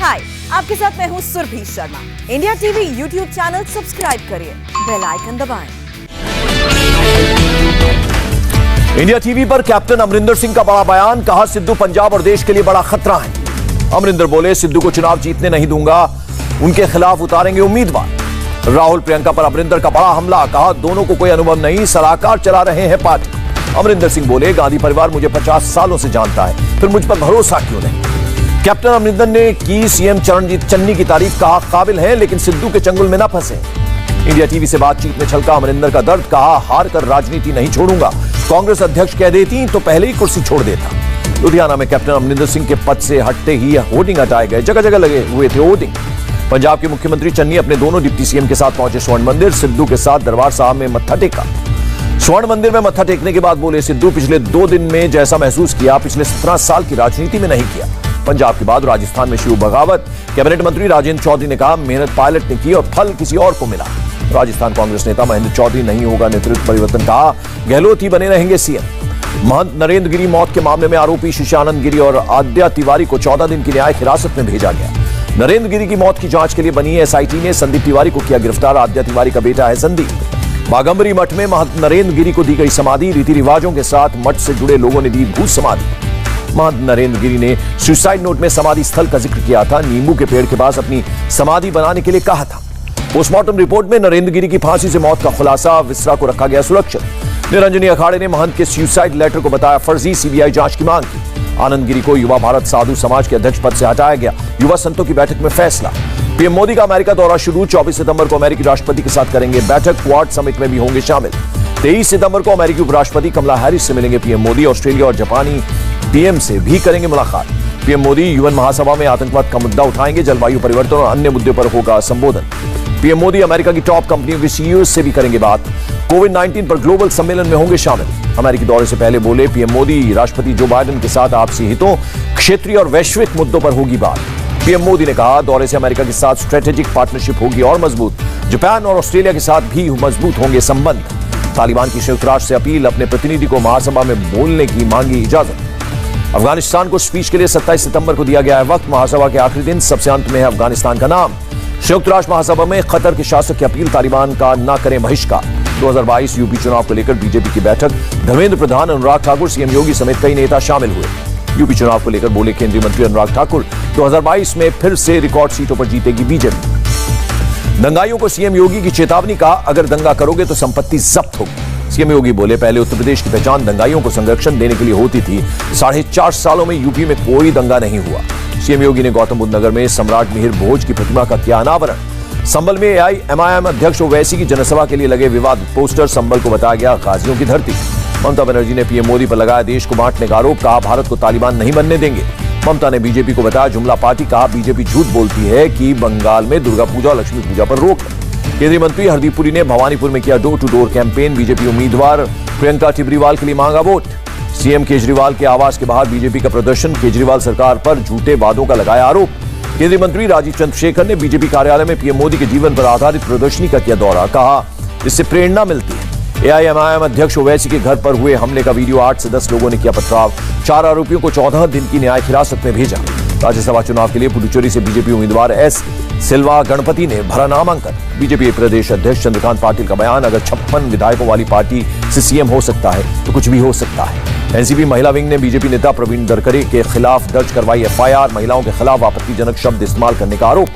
हाय, आपके साथ मैं हूँ Surabhi Sharma. India TV YouTube channel subscribe करिए, बेल आइकन दबाएं। इंडिया टीवी पर कैप्टन अमरिंदर सिंह का बड़ा बयान, कहा सिद्धू पंजाब और देश के लिए बड़ा खतरा है। अमरिंदर बोले, सिद्धू को चुनाव जीतने नहीं दूंगा, उनके खिलाफ उतारेंगे उम्मीदवार। राहुल प्रियंका पर अमरिंदर का बड़ा हमला, कहा दोनों को कोई अनुभव नहीं, सलाहकार चला रहे हैं पार्टी। अमरिंदर सिंह बोले, गांधी परिवार मुझे 50 सालों से जानता है, फिर मुझ पर भरोसा क्यों नहीं। कैप्टन अमरिंदर ने की सीएम चरणजीत चन्नी की तारीफ, कहा काबिल हैं लेकिन सिद्धू के चंगुल में ना फंसे। इंडिया टीवी से बातचीत में छलका अमरिंदर का दर्द, कहा हार कर राजनीति नहीं छोड़ूंगा, कांग्रेस अध्यक्ष कह देती तो पहले ही कुर्सी छोड़ देता। लुधियाना में कैप्टन अमरिंदर सिंह के पद से हटते ही होर्डिंग हटाए गए, जगह जगह लगे हुए थे होर्डिंग। पंजाब के मुख्यमंत्री चन्नी अपने दोनों डिप्टी सीएम के साथ पहुंचे स्वर्ण मंदिर, सिद्धू के साथ दरबार साहब में मत्था टेका। स्वर्ण मंदिर में मत्था टेकने के बाद बोले, सिद्धू पिछले 2 दिन में जैसा महसूस किया पिछले 17 साल की राजनीति में नहीं किया। पंजाब के बाद राजस्थान में शुरू बगावत, कैबिनेट मंत्री राजेंद्र चौधरी ने कहा मेहनत पायलट ने की और फल किसी और को मिला। राजस्थान कांग्रेस नेता महेंद्र चौधरी, नहीं होगा नेतृत्व परिवर्तन, कहा गहलोत ही बने रहेंगे सीएम। महंत नरेंद्र गिरी मौत के मामले में आरोपी शिशानंद गिरी और आद्या तिवारी को 14 दिन की न्यायिक हिरासत में भेजा गया। नरेंद्र गिरी की मौत की जांच के लिए बनी एसआईटी ने संदीप तिवारी को किया गिरफ्तार। आद्या तिवारी का बेटा है संदीप। बागंबरी मठ में महंत नरेंद्र गिरी को दी गई समाधि, रीति रिवाजों के साथ मठ से जुड़े लोगों ने दी भू समाधि। महंत नरेंद्र गिरी ने सुसाइड नोट में समाधि स्थल का जिक्र किया था, नींबू के पेड़ के पास अपनी समाधि बनाने के लिए कहा था। पोस्टमार्टम रिपोर्ट में नरेंद्र गिरी की फांसी से मौत का खुलासा, विसरा को रखा गया सुरक्षित। निरंजनी अखाड़े ने महंत के सुसाइड लेटर को बताया फर्जी, सीबीआई जांच की मांग की। आनंद गिरी को युवा भारत साधु समाज के अध्यक्ष पद से हटाया गया, युवा संतों की बैठक में फैसला। पीएम मोदी का अमेरिका दौरा शुरू, 24 सितंबर को अमेरिकी राष्ट्रपति के साथ करेंगे बैठक, क्वाड समिट में भी होंगे शामिल। 23 सितंबर को अमेरिकी उपराष्ट्रपति कमला हैरिस से मिलेंगे पीएम मोदी, ऑस्ट्रेलिया और जापानी पीएम से भी करेंगे मुलाकात। पीएम मोदी यूएन महासभा में आतंकवाद का मुद्दा उठाएंगे, जलवायु परिवर्तन और अन्य मुद्दे पर होगा संबोधन। पीएम मोदी अमेरिका की टॉप कंपनियों के सीईओ से भी करेंगे बात, कोविड-19 पर ग्लोबल सम्मेलन में होंगे शामिल। अमेरिकी दौरे से पहले बोले पीएम मोदी, राष्ट्रपति जो बाइडेन के साथ आपसी हितों, क्षेत्रीय और वैश्विक मुद्दों पर होगी बात। पीएम मोदी ने कहा दौरे से अमेरिका के साथ स्ट्रेटेजिक पार्टनरशिप होगी और मजबूत, जापान और ऑस्ट्रेलिया के साथ भी मजबूत होंगे संबंध। तालिबान की संयुक्त राष्ट्र से अपील, अपने प्रतिनिधि को महासभा में बोलने की मांगी इजाजत। अफगानिस्तान को स्पीच के लिए 27 सितंबर को दिया गया है वक्त, महासभा के आखिरी दिन, सबसे अंत में है अफगानिस्तान का नाम। संयुक्त राष्ट्र महासभा में कतर के शासक की अपील, तालिबान का न करें बहिष्कार। 2022 यूपी चुनाव को लेकर बीजेपी की बैठक, धर्मेंद्र प्रधान, अनुराग ठाकुर, सीएम योगी समेत कई नेता शामिल हुए। यूपी चुनाव को लेकर बोले केंद्रीय मंत्री अनुराग ठाकुर, 2022 में फिर से रिकॉर्ड सीटों पर जीतेगी बीजेपी। दंगाइयों को सीएम योगी की चेतावनी, कहा अगर दंगा करोगे तो संपत्ति जब्त होगी। सीएम योगी बोले पहले उत्तर प्रदेश की पहचान दंगाइयों को संरक्षण देने के लिए होती थी, 4.5 सालों में यूपी में कोई दंगा नहीं हुआ। सीएम योगी ने गौतम बुद्ध नगर में सम्राट मिहिर भोज की प्रतिमा का किया अनावरण। संबल में एआईएमआईएम अध्यक्ष ओवैसी की जनसभा के लिए लगे विवाद पोस्टर, संबल को बताया गया गाजियों की धरती। ममता बनर्जी ने पीएम मोदी पर लगाया देश को बांटने का आरोप, कहा भारत को तालिबान नहीं बनने देंगे। ममता ने बीजेपी को बताया जुमला पार्टी, कहा बीजेपी झूठ बोलती है कि बंगाल में दुर्गा पूजा और लक्ष्मी पूजा पर रोक है। केंद्रीय मंत्री हरदीप पुरी ने भवानीपुर में किया door to door campaign, BJP उम्मीदवार प्रियंका टिब्रीवाल के लिए मांगा वोट। सीएम केजरीवाल के आवास के बाहर बीजेपी का प्रदर्शन, केजरीवाल सरकार पर झूठे वादों का लगाया आरोप। केंद्रीय मंत्री राजीव चंद्रशेखर ने बीजेपी कार्यालय में पीएम मोदी के जीवन पर आधारित प्रदर्शनी का किया दौरा, कहा इससे प्रेरणा मिलती है। एआईएमआईएम अध्यक्ष ओवैसी के घर पर हुए हमले का वीडियो, 8 से 10 लोगों ने किया पथराव, 4 आरोपियों को 14 दिन की न्यायिक हिरासत में भेजा। राज्यसभा चुनाव के लिए पुडुचेरी से बीजेपी उम्मीदवार एस सिल्वा गणपति ने भरा नामांकन। बीजेपी प्रदेश अध्यक्ष चंद्रकांत पाटिल का बयान, अगर 56 विधायकों वाली पार्टी से सीएम हो सकता है तो कुछ भी हो सकता है। एनसीपी महिला विंग ने बीजेपी नेता प्रवीण दरकरे के खिलाफ दर्ज करवाई एफआईआर, महिलाओं के खिलाफ आपत्तिजनक शब्द इस्तेमाल करने का आरोप।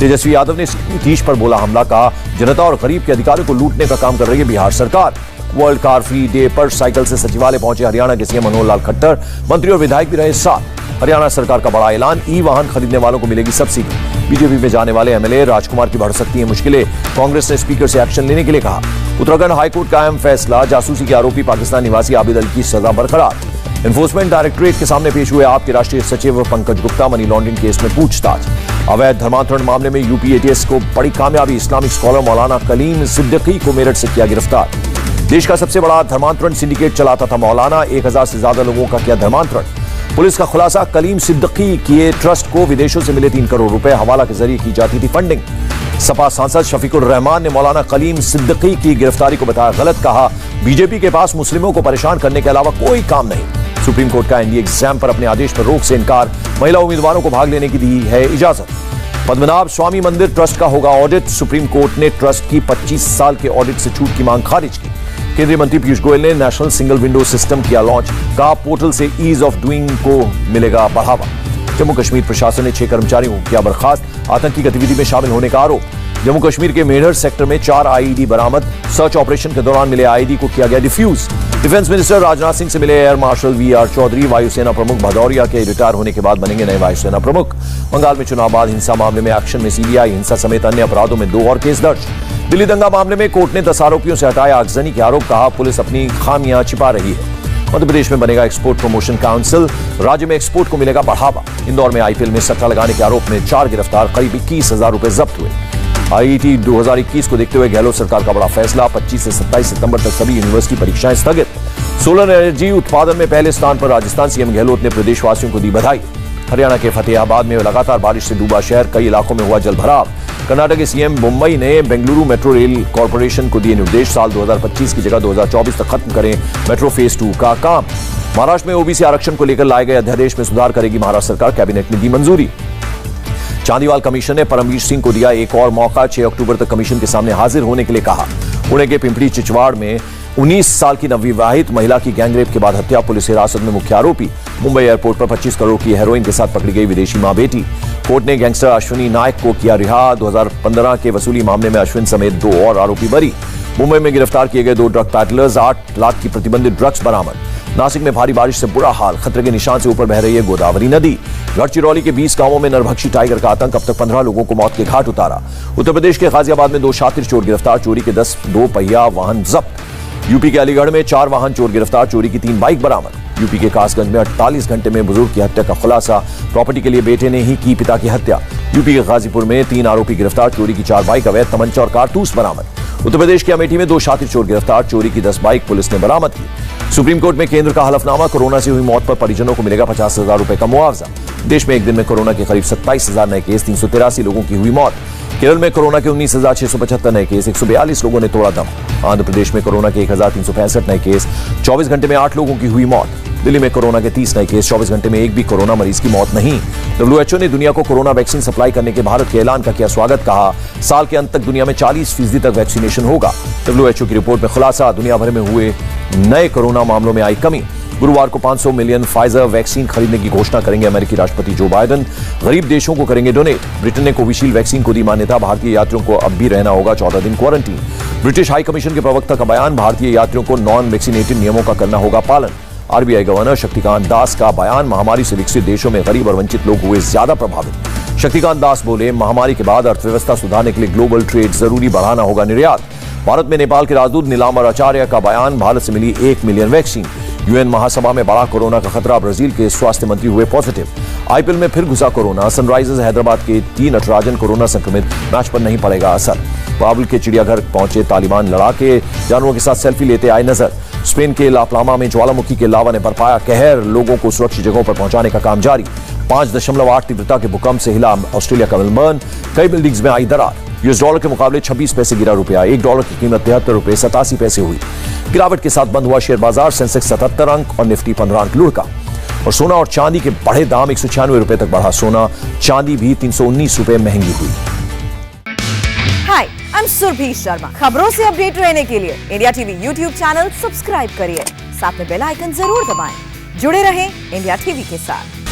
तेजस्वी यादव ने नीतीश पर बोला हमला, कहा जनता और गरीब के अधिकारों को लूटने का काम कर रही है बिहार सरकार। वर्ल्ड कार फ्री डे पर साइकिल से सचिवालय पहुंचे हरियाणा के सीएम मनोहर लाल खट्टर, मंत्री और विधायक भी रहे साथ। हरियाणा सरकार का बड़ा ऐलान, ई वाहन खरीदने वालों को मिलेगी सब्सिडी। बीजेपी में जाने वाले एमएलए राजकुमार की बढ़ सकती है मुश्किलें, कांग्रेस ने स्पीकर से एक्शन लेने के लिए कहा। उत्तराखंड हाईकोर्ट का अहम फैसला, जासूसी के आरोपी पाकिस्तान निवासी आबिद अली की सजा बरकरार। एनफोर्समेंट डायरेक्टोरेट के सामने पेश हुए आप के राष्ट्रीय सचिव Pankaj Gupta, money laundering case में पूछताछ। अवैध धर्मांतरण मामले में यूपी एटीएस को बड़ी कामयाबी, इस्लामिक स्कॉलर मौलाना कलीम सिद्दीकी को मेरठ से किया गिरफ्तार। देश का सबसे बड़ा धर्मांतरण सिंडिकेट चलाता था मौलाना, 1000 से ज्यादा लोगों का किया धर्मांतरण। पुलिस का खुलासा, कलीम सिद्दीकी के ट्रस्ट को विदेशों से मिले 3 करोड़ रुपए, हवाला के जरिए की जाती थी फंडिंग। सपा सांसद शफीकुर रहमान ने मौलाना कलीम सिद्दीकी की गिरफ्तारी को बताया गलत, कहा बीजेपी के पास मुस्लिमों को परेशान करने के अलावा कोई काम नहीं। सुप्रीम कोर्ट का एनडीए एग्जाम पर अपने आदेश पर रोक से इनकार, महिला उम्मीदवारों को भाग लेने की दी है इजाजत। पद्मनाभ स्वामी मंदिर ट्रस्ट का होगा ऑडिट, सुप्रीम कोर्ट ने ट्रस्ट की 25 साल के ऑडिट से छूट की मांग खारिज की। केंद्रीय मंत्री पीयूष गोयल ने नेशनल सिंगल विंडो सिस्टम किया लॉन्च, कहा पोर्टल से ईज ऑफ डूइंग को मिलेगा बढ़ावा। जम्मू कश्मीर प्रशासन ने 6 कर्मचारियों को किया बर्खास्त, आतंकी गतिविधि में शामिल होने का आरोप। जम्मू कश्मीर के मेढर सेक्टर में 4 आईईडी बरामद, सर्च ऑपरेशन के दौरान मिले आईईडी को किया गया defuse. Defence minister Rajnath Singh से मिले एयर मार्शल वीआर चौधरी, वायुसेना प्रमुख भदौरिया के रिटायर होने के बाद बनेंगे नए वायुसेना प्रमुख। बंगाल में चुनाव बाद हिंसा मामले में एक्शन में सीबीआई, हिंसा समेत अन्य अपराधों में 2 और केस दर्ज। दिल्ली दंगा मामले में कोर्ट ने 10 आरोपियों से हटाया आगजनी के आरोप, कहा पुलिस अपनी खामियां छिपा रही है। मध्य प्रदेश में बनेगा एक्सपोर्ट प्रमोशन काउंसिल, राज्य में एक्सपोर्ट को मिलेगा बढ़ावा। इंदौर में आईपीएल में सट्टा लगाने के आरोप में 4 गिरफ्तार, करीब 21,000 रुपए जब्त हुए। आईईटी 2021 को देखते हुए गहलोत सरकार का बड़ा फैसला, 25 से 27 सितंबर तक सभी यूनिवर्सिटी परीक्षाएं स्थगित। सोलर एनर्जी उत्पादन में पहले स्थान पर राजस्थान, सीएम गहलोत ने प्रदेशवासियों को दी बधाई। हरियाणा के फतेहाबाद में लगातार बारिश से डूबा शहर, कई इलाकों में हुआ जलभराव। कर्नाटक के सीएम मुंबई ने बेंगलुरु मेट्रो रेल कॉर्पोरेशन को दिए निर्देश, साल 2025 की जगह 2024 तक खत्म करें मेट्रो फेज 2 का काम। महाराष्ट्र में ओबीसी आरक्षण को लेकर लाए गए अध्यादेश में सुधार करेगी महाराष्ट्र सरकार, कैबिनेट ने दी मंजूरी। चांदीवाल कमीशन ने परमवीर सिंह को दिया एक और मौका, 6 अक्टूबर तक कमीशन के सामने हाजिर होने के लिए कहा। पुणे के पिंपरी चिचवाड़ में 19 साल की नवविवाहित महिला की गैंगरेप के बाद हत्या, पुलिस हिरासत में मुख्य आरोपी। मुंबई एयरपोर्ट पर 25 करोड़ की हेरोइन के साथ पकड़ी गई विदेशी मां बेटी। कोर्ट ने गैंगस्टर अश्विनी नायक को किया रिहा, 2015 के वसूली मामले में अश्विन समेत 2 और आरोपी बरी। मुंबई में गिरफ्तार किए गए 2 ड्रग पैडलर्स, 8 लाख की प्रतिबंधित ड्रग्स बरामद। नासिक में भारी बारिश से बुरा हाल, खतरे के निशान से ऊपर बह रही है गोदावरी नदी। गढ़चिरौली के 20 गांवों में नरभक्षी टाइगर का आतंक, अब तक 15 लोगों को मौत के घाट उतारा। उत्तर प्रदेश के गाजियाबाद में 2 शातिर चोर गिरफ्तार, चोरी के 10 2 पहिया वाहन जब्त। यूपी के अलीगढ़ में 4 वाहन चोर गिरफ्तार, चोरी की 3 बाइक बरामद। यूपी के कासगंज में 48 घंटे में बुजुर्ग की हत्या का खुलासा, प्रॉपर्टी के लिए बेटे ने ही की पिता की हत्या। यूपी के गाजीपुर में 3 आरोपी गिरफ्तार, चोरी की 4 बाइक, अवैध तमंचा और कारतूस बरामद। उत्तर प्रदेश के अमेठी में 2 शातिर चोर गिरफ्तार, चोरी की 10 बाइक पुलिस ने बरामद की। सुप्रीम कोर्ट में केंद्र का हलफनामा, कोरोना से हुई मौत पर परिजनों को मिलेगा 50,000 रुपए का मुआवजा। देश में एक दिन में कोरोना के करीब 27,000 नए केस, 383 लोगों की हुई मौत। केरल में कोरोना के 19,675 नए केस, 142 लोगों ने तोड़ा दम। आंध्र प्रदेश में कोरोना के 1,365 नए केस, 24 घंटे में 8 लोगों की हुई मौत। दिल्ली में कोरोना के 30 नए केस, 24 घंटे में एक भी कोरोना मरीज की मौत नहीं। डब्ल्यूएचओ ने दुनिया को कोरोना वैक्सीन सप्लाई करने के भारत के ऐलान का किया स्वागत, कहा साल के अंत तक दुनिया में 40% तक वैक्सीनेशन होगा। डब्ल्यूएचओ की रिपोर्ट में खुलासा, दुनिया भर में हुए नए कोरोना मामलों में आई कमी। गुरुवार को 500 मिलियन फाइजर वैक्सीन खरीदने की घोषणा करेंगे अमेरिकी राष्ट्रपति जो बाइडेन, गरीब देशों को करेंगे डोनेट। ब्रिटेन ने कोविशील्ड वैक्सीन को दी मान्यता, भारतीय यात्रियों को अब भी रहना होगा 14 दिन क्वारंटीन। ब्रिटिश हाई कमीशन के प्रवक्ता का बयान, भारतीय यात्रियों को नॉन वैक्सीनेटेड नियमों का करना होगा पालन। आरबीआई गवर्नर शक्तिकांत दास का बयान, महामारी से विकसित देशों में गरीब और वंचित लोग हुए ज्यादा प्रभावित। शक्तिकांत दास बोले, महामारी के बाद अर्थव्यवस्था सुधारने के लिए ग्लोबल ट्रेड जरूरी, बढ़ाना होगा निर्यात। भारत में नेपाल के राजदूत नीलांबर आचार्य का बयान, भारत से मिली 1 मिलियन वैक्सीन। यूएन महासभा में बढ़ा कोरोना का खतरा, ब्राजील के स्वास्थ्य मंत्री हुए पॉजिटिव। आईपीएल में फिर घुसा कोरोना, सनराइजर्स हैदराबाद के 3 नटराजन कोरोना संक्रमित, मैच पर नहीं पड़ेगा असर। बाबुल के चिड़ियाघर पहुंचे तालिबान, लड़ाके जानवरों के साथ सेल्फी लेते आए नजर। स्पेन के लापलामा में ज्वालामुखी के लावा ने बरपाया कहर, लोगों को सुरक्षित जगहों पर पहुंचाने का काम जारी। 5.8 तीव्रता के भूकंप से हिला ऑस्ट्रेलिया का मेलबर्न, कई बिल्डिंग्स में आई दरार। यूएस डॉलर के मुकाबले 26 पैसे गिरा रुपया, 1 डॉलर की कीमत 73 रुपए 87 पैसे हुई। गिरावट के साथ बंद हुआ शेयर बाजार, सेंसेक्स 77 अंक और निफ्टी 15 अंक लुढ़का। और सोना और चांदी के बढ़े दाम, 196 रुपए तक बढ़ा सोना, चांदी भी 319 रुपए महंगी हुई। हाय, आई एम सुरभि शर्मा। खबरों से अपडेट रहने के लिए India TV YouTube channel subscribe करिए, साथ में बेल आइकन जरूर दबाएं। जुड़े रहें इंडिया टीवी के साथ।